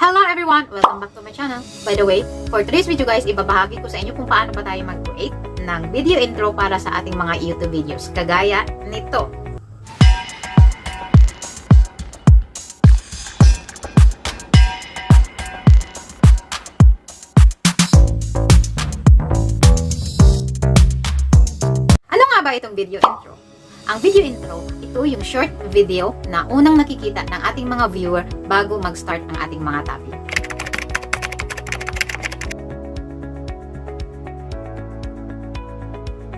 Hello everyone! Welcome back to my channel. By the way, for today's video guys, ibabahagi ko sa inyo kung paano ba tayo mag-create ng video intro para sa ating mga YouTube videos. Kagaya nito. Ano nga ba itong video intro? Ang video intro, ito yung short video na unang nakikita ng ating mga viewer bago mag-start ang ating mga topic.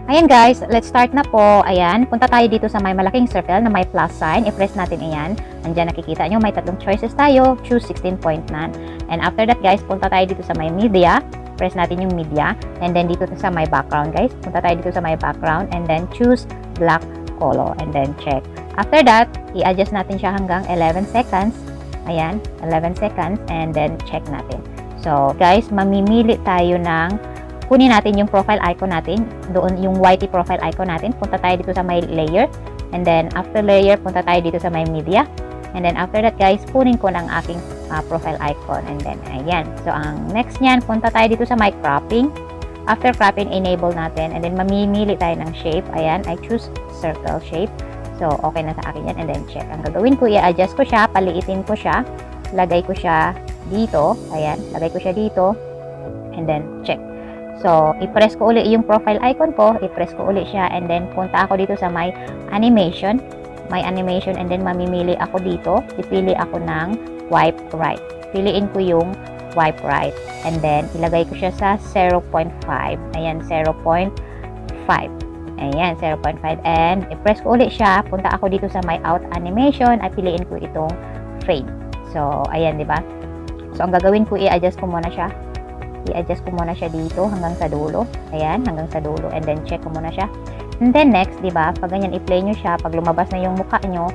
Ayan guys, let's start na po. Ayan, punta tayo dito sa may malaking circle na may plus sign. I-press natin ayan. Andiyan nakikita nyo, may tatlong choices tayo. Choose 16.9. And after that guys, punta tayo dito sa may media. Press natin yung media. And then dito sa may background guys. Punta tayo dito sa may background. And then choose black color and then check. After that, i-adjust natin siya hanggang 11 seconds. Ayan, 11 seconds and then check natin. So, guys, mamimili tayo ng kunin natin yung profile icon natin, doon yung YT profile icon natin. Punta tayo dito sa may layer and then after layer, punta tayo dito sa may media. And then after that, guys, kunin ko ng aking profile icon and then ayan. So, ang next niyan, punta tayo dito sa my cropping. After cropping, enable natin. And then, mamimili tayo ng shape. Ayan, I choose circle shape. So, okay na sa akin yan. And then, check. Ang gagawin ko, i-adjust ko siya. Paliitin ko siya. Lagay ko siya dito. Ayan, lagay ko siya dito. And then, check. So, i-press ko ulit yung profile icon ko. I-press ko ulit siya. And then, punta ako dito sa my animation. My animation. And then, mamimili ako dito. Pipili ako ng wipe right. Piliin ko yung wipe right. And then, ilagay ko siya sa 0.5. Ayan, 0.5. Ayan, 0.5. And, i-press ko ulit siya. Punta ako dito sa my out animation. At piliin ko itong fade. So, ayan, di ba? So, ang gagawin ko, i-adjust ko muna siya. I-adjust ko muna siya dito hanggang sa dulo. Ayan, hanggang sa dulo. And then, check ko muna siya. And then, next, di ba? Pag ganyan, i-play nyo siya. Pag lumabas na yung mukha nyo,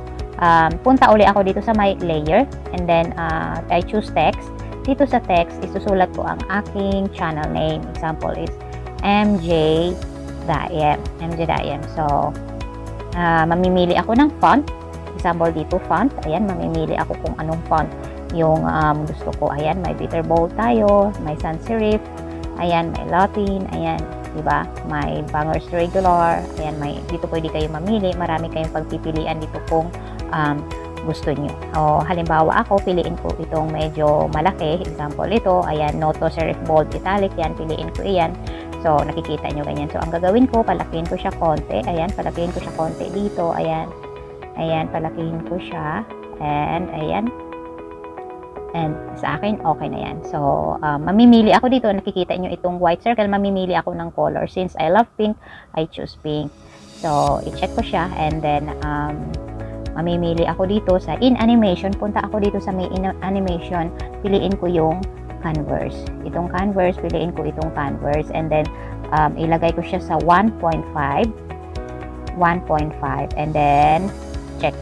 punta ulit ako dito sa my layer. And then, I choose text. Dito sa text, isusulat ko ang aking channel name. Example is MJ Daiem. MJ Daiem. So, mamimili ako ng font. Example dito, font. Ayan, mamimili ako kung anong font yung gusto ko. Ayan, may bitter bold tayo. May sans serif. Ayan, may Latin. Ayan, diba? May bangers regular. Ayan, dito pwede kayo mamili. Marami kayong pagpipilian dito kung gusto nyo. O, halimbawa ako, piliin ko itong medyo malaki. Example ito, ayan, noto, serif, bold, italic, yan, piliin ko iyan. So, nakikita nyo ganyan. So, ang gagawin ko, palakihin ko siya konti. Ayan, palakihin ko siya konti dito. Ayan. Ayan, palakihin ko siya. And, ayan. And, sa akin, okay na yan. So, mamimili ako dito. Nakikita nyo itong white circle. Mamimili ako ng color. Since I love pink, I choose pink. So, i-check ko siya. And then, mamimili ako dito sa in animation. Punta ako dito sa may in animation. Piliin ko yung canvas. Itong canvas, piliin ko itong canvas. And then, ilagay ko siya sa 1.5. 1.5. And then, check.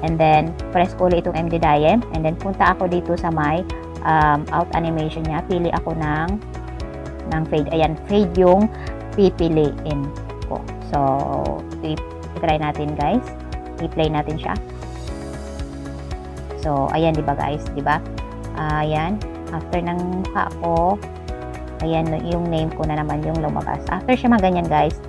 And then, press ko ulit itong MD Diem. And then, punta ako dito sa may out animation niya. Pili ako ng fade. Ayan, fade yung pipiliin ko. So, i-try natin guys. I-play natin siya. So, ayan, diba guys? Diba? Ayan. After ng mukha ko, ayan, yung name ko na naman yung lumabas. After siya maganyan guys,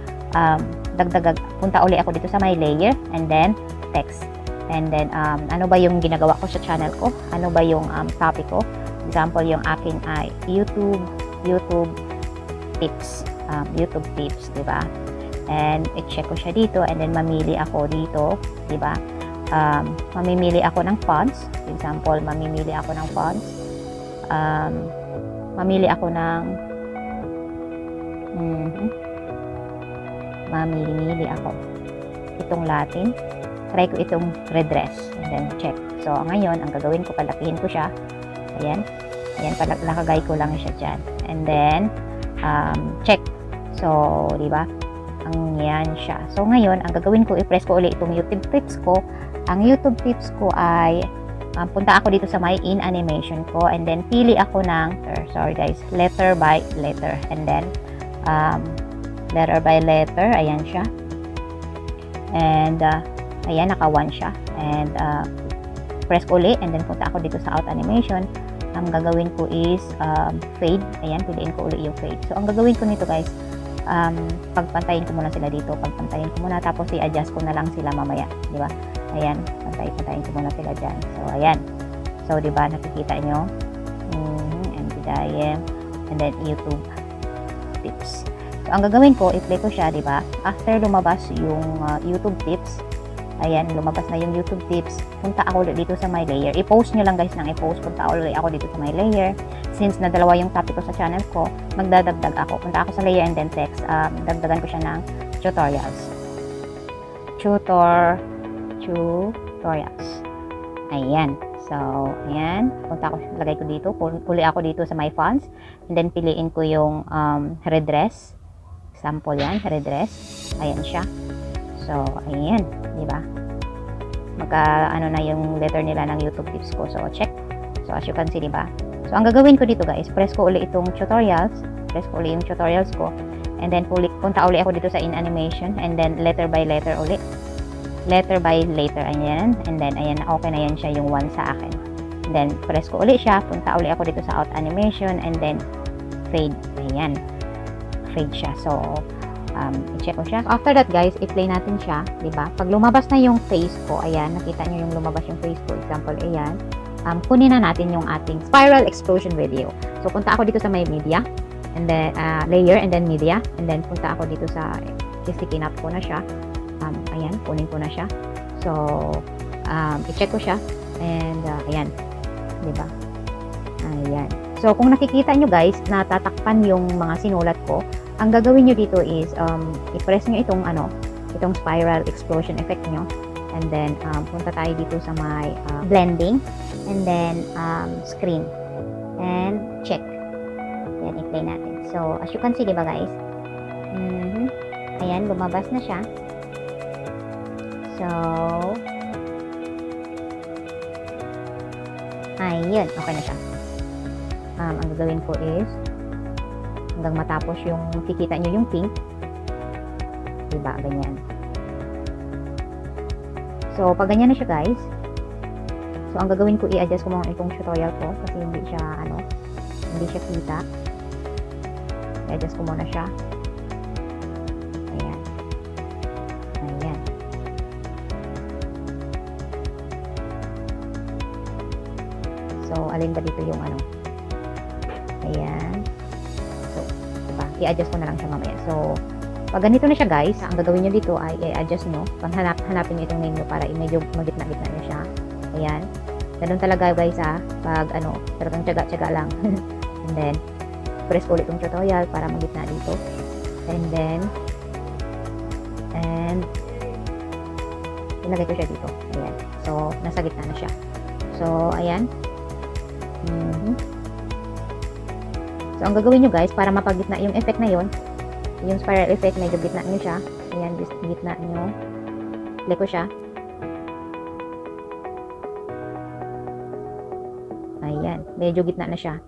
punta uli ako dito sa my layer and then text. And then, ano ba yung ginagawa ko sa channel ko? Ano ba yung topic ko? Example, yung aking YouTube tips. YouTube tips, diba? And i-check ko siya dito and then mamili ako dito, di ba? Mamimili ako ng fonts. Example, mamimili ako ng fonts. Mamili ako ng mamili ako itong Latin. Try ko itong redress and then check. So, ngayon, ang gagawin ko, palakihin ko siya. Ayan. Ayan, palakagay ko lang siya dyan. And then, check. So, di ba? Yan siya. So, ngayon, ang gagawin ko, i-press ko ulit itong YouTube tips ko. Ang YouTube tips ko ay, punta ako dito sa my in animation ko and then pili ako ng, sorry guys, letter by letter. And then, letter by letter, ayan siya. And, ayan, naka 1 siya. And, press ko ulit and then punta ako dito sa out animation. ang gagawin ko is fade. Ayan, piliin ko uli yung fade. So, ang gagawin ko nito guys, pagpantayin ko muna sila dito. Pagpantayin ko muna, tapos i-adjust ko na lang sila mamaya. Di ba? Ayan, pantayin ko muna sila dyan. So, ayan. So, di ba, nakikita nyo? And diam, and then YouTube tips. So, ang gagawin ko, i-play ko siya, di ba? After lumabas yung YouTube tips, ayan, lumabas na yung YouTube tips, punta ako ulit dito sa my layer. I-post nyo lang guys ng i-post. Punta ulit ako dito sa my layer. Since na dalawa yung topic ko sa channel ko, magdadagdag ako. Punta ako sa layer and then text. Dagdagan ko siya ng tutorials. Tutorials. Ayan. So, ayan. Punta ako, lagay ko dito. Puli ako dito sa my fonts. And then, piliin ko yung redress. Sample yan, redress. Ayan siya. So, ayan. Diba? Ano na yung letter nila ng YouTube tips ko. So, check. So, as you can see, diba? So, ang gagawin ko dito guys, press ko uli itong tutorials. Press ko uli yung tutorials ko. And then, punta uli ako dito sa in animation. And then, letter by letter uli. Letter by letter. Ayan. And then, ayan. Okay na yan siya yung one sa akin. And then, press ko uli siya. Punta uli ako dito sa out animation. And then, fade. Ayan. Fade siya. So, i-check ko siya. After that guys, i-play natin siya, 'di ba? Pag lumabas na yung face ko, ayan, nakita niyo yung lumabas yung face ko. Example, ayan. Kunin na natin yung ating spiral explosion video. So, punta ako dito sa my media, and then layer, and then media, and then punta ako dito sa i-kinap ko na siya. Ayan, kunin ko na siya. So, i-check ko siya, and ayan, 'di ba? Ayan. So, kung nakikita nyo guys, natatakpan yung mga sinulat ko, ang gagawin nyo dito is, i-press nyo itong spiral explosion effect nyo. And then, punta tayo dito sa my blending. And then, screen. And check. Ayan, i-play natin. So, as you can see, diba guys? Ayan, lumabas na siya. So, ayun, okay na siya. Ang gagawin ko is, hanggang matapos yung makikita nyo yung pink, diba, ganyan. So, pag ganyan na siya guys, so ang gagawin ko, i-adjust ko muna itong tutorial ko kasi hindi siya kita. I-adjust ko muna siya. Ayan. Ayan. So, alin ba dito yung ayan. I-adjust ko na lang siya mamaya. So, pag ganito na siya guys, ang gagawin nyo dito ay i-adjust nyo. Hanapin nyo itong name nyo para medyo magitna-gitna nyo siya. Ayan. Ganun talaga guys pag talagang tiyaga-tiyaga lang. And then, press ko ulit itong tutorial para magitna dito. And then, ilagay ko siya dito. Ayan. So, nasa gitna na siya. So, ayan. So, ang gagawin nyo guys, para mapagitna yung effect na yun, yung spiral effect, medyo gitna nyo siya. Ayan, gitna nyo. Play ko siya. Ayan, medyo gitna na siya.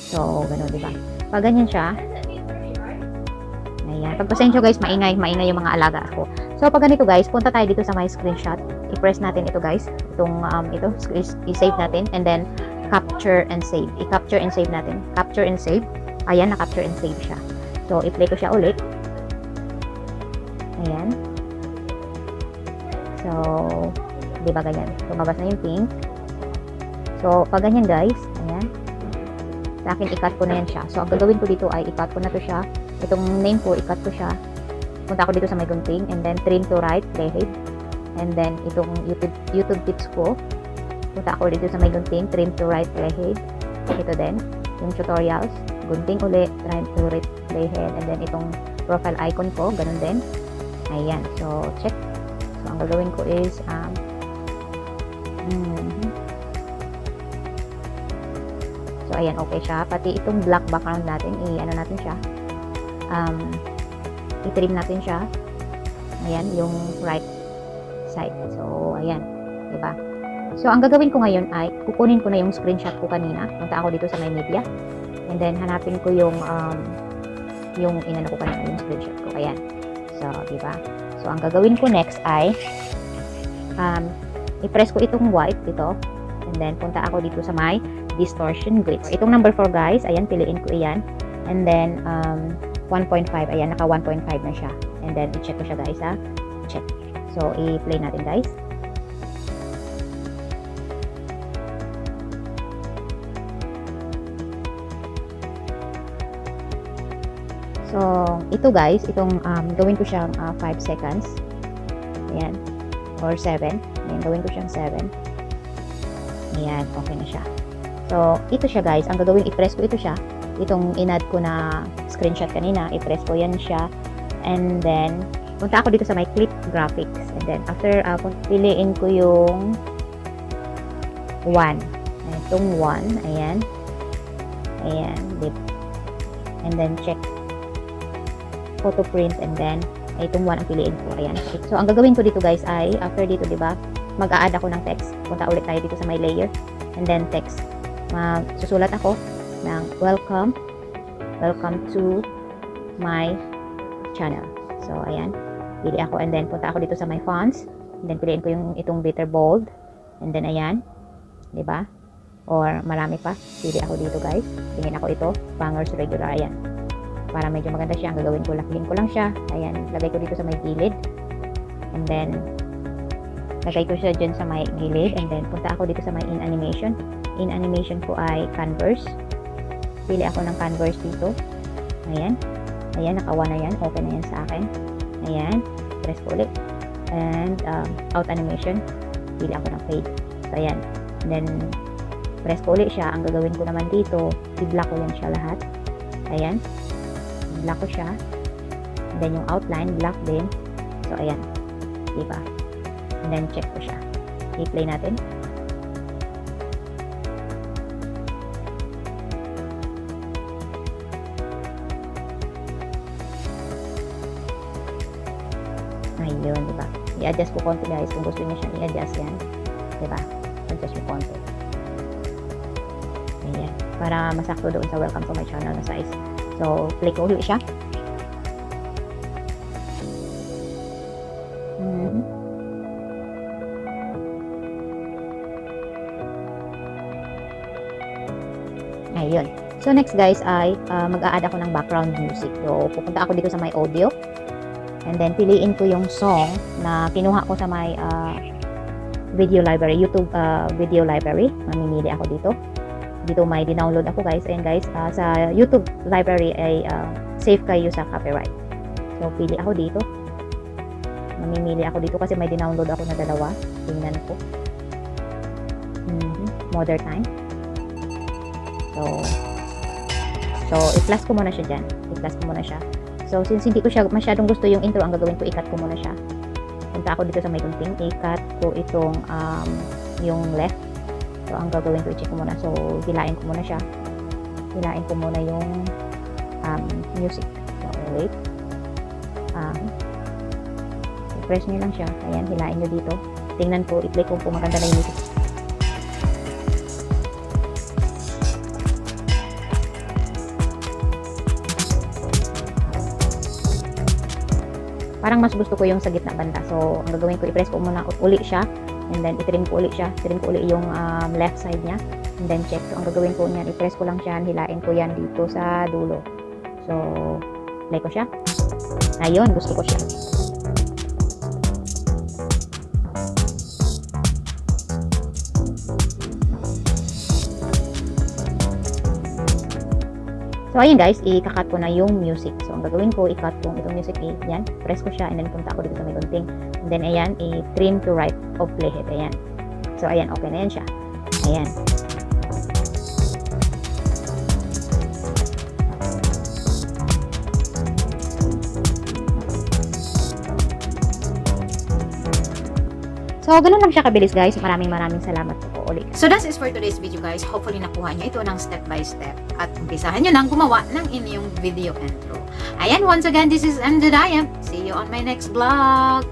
So, gano'n, diba? Pag ganyan siya, ayan. Pagpasensya guys, maingay yung mga alaga ko. So, pag ganito guys, punta tayo dito sa my screenshot. I-press natin ito guys. Ito, i-save natin. And then, capture and save. I-capture and save natin. Capture and save. Ayan, na-capture and save siya. So, i-play ko siya ulit. Ayan. So, di ba ganyan? Lumabas na yung pink. So, pag ganyan guys, ayan. Sa akin, i-cut ko na yan siya. So, ang gagawin ko dito ay i-cut ko na to siya. Itong name ko, i-cut ko siya. Punta ako dito sa may gunting. And then, trim to right, playhead. And then, itong YouTube tips ko. Punta ako dito sa may gunting. Trim to right, playhead. Ito din. Yung tutorials. Gunting ulit. Trim to right, playhead. And then, itong profile icon ko. Ganun din. Ayan. So, check. So, ang gagawin ko is, so, ayan. Okay siya. Pati itong black background natin, i-ano natin siya. I-trim natin siya. Ayan. Yung right side. So, ayan. Diba? So, ang gagawin ko ngayon ay kukunin ko na yung screenshot ko kanina. Punta ako dito sa my media. And then, hanapin ko yung inano ko kanina, yung screenshot ko. Ayan. So, diba? So, ang gagawin ko next ay i-press ko itong white dito. And then, punta ako dito sa my distortion glitch. Itong number 4 guys, ayan, piliin ko iyan. And then, 1.5, ayan, naka 1.5 na siya. And then, i-check ko siya guys, ha. Check. So, i-play natin guys. So, ito guys, itong gawin ko siyang 5 seconds. Ayan. Or 7. Ayan, gawin ko siyang 7. Ayan, okay na siya. So, ito siya guys. Ang gagawin, i-press ko ito siya. Itong in-add ko na screenshot kanina, i-press ko yan siya. And then, punta ako dito sa my clip graphics. And then, after, piliin ko yung 1. Itong 1. Ayan. Ayan. Dip. And then, check. Photo print. And then, itong 1 ang piliin ko. Ayan. So, ang gagawin ko dito guys ay, after dito, diba, mag-a-add ako ng text. Punta ulit tayo dito sa my layer. And then, text. Susulat ako ng welcome to my channel. So, ayan. Pili ako. And then, punta ako dito sa my fonts. And then, piliin ko yung itong bitter bold. And then, ayan. Diba? Or, marami pa. Pili ako dito, guys. Tingin ako ito. Bangers regular. Ayan. Para medyo maganda siya. Ang gagawin ko, lakihin ko lang siya. Ayan. Lagay ko dito sa may gilid. And then, lagay ko siya dyan sa may gilid. And then, punta ako dito sa may in animation. In animation ko ay canvas. Pili ako ng canvas dito. Ayan. Ayan, naka-1 na yan. Okay na yan sa akin. Ayan. Press ko ulit. And, out animation. Pili ako ng fade. So, ayan. And then, press ko ulit siya. Ang gagawin ko naman dito, i-block ko yan siya lahat. Ayan. I-block ko siya. And then, yung outline, block din. So, ayan. Diba? And then, check ko siya. I-play natin. Ayun, diba? I-adjust ko konti guys. Kung gusto niyo siya i-adjust yan. Diba? Adjust ko konti. Ayan. Para masakto doon sa welcome to my channel na size. So, click ko ulit siya. Ayun. So, next guys ay mag-a-add ako ng background music. So, pupunta ako dito sa my audio. And then, piliin ko yung song na kinuha ko sa my video library, YouTube video library. Mamimili ako dito. Dito may dinownload ako guys. Ayan guys, sa YouTube library ay safe kayo sa copyright. So, pili ako dito. Mamimili ako dito kasi may dinownload ako na dalawa. Tingnan ko. Modern Time. So, i-plus ko muna siya dyan. I-plus ko muna siya. So, since hindi ko siya masyadong gusto yung intro, ang gagawin ko, i-cut ko muna siya. Punta ako dito sa may gunting. I-cut ko itong yung left. So, ang gagawin ko, i-check ko muna. So, hilain ko muna siya. Hilain ko muna yung music. So, wait. I-press nyo lang siya. Ayan, hilain nyo dito. Tingnan ko, i-play ko kung maganda na yung music. Parang mas gusto ko yung sa gitna banda. So, ang gagawin ko, i-press ko muna uli siya. And then, i-trim ko uli siya. Trim ko uli yung left side niya. And then, check. So, ang gagawin ko niyan, i-press ko lang siya. Hilain ko yan dito sa dulo. So, play ko siya. Ayun, gusto ko siya. So, ayun guys, i-cut ko na yung music. So, ang gagawin ko, i-cut ko itong music. Yan, press ko siya, and then punta ako dito sa may gunting. And then, ayan, i-trim to right of playhead. Ayan. So, ayan, okay na yan siya. Ayan. So, ganun lang siya kabilis guys. Maraming salamat po ulit. So that's it for today's video guys. Hopefully nakuha nyo ito ng step by step at umpisahan nyo nang gumawa ng inyong video intro. Ayan, once again, this is Andrea. See you on my next vlog.